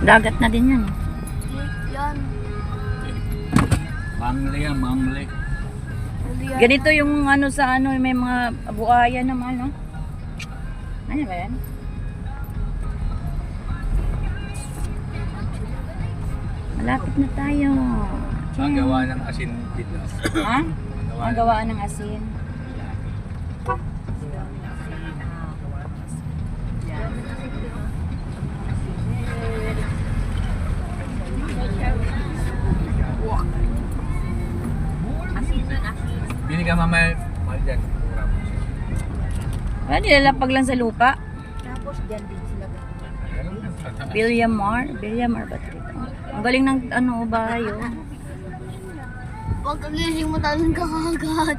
Dagat na din yan eh. Yan. Mangle yan, mangle. Ganito yung ano sa ano, may mga buhaya naman, no? Ano ba yan? Malapit na tayo. Ang gawa ng asin dito. Ha? Ang gawaan ng asin. Bili ka mamaya. Mahal dyan. Ah, nilalapag lang sa lupa. Tapos dyan din sila. Bilyamar ba ito? Ang galing ng ano, bahay, oh. Pagkagising mo talagang kakagat.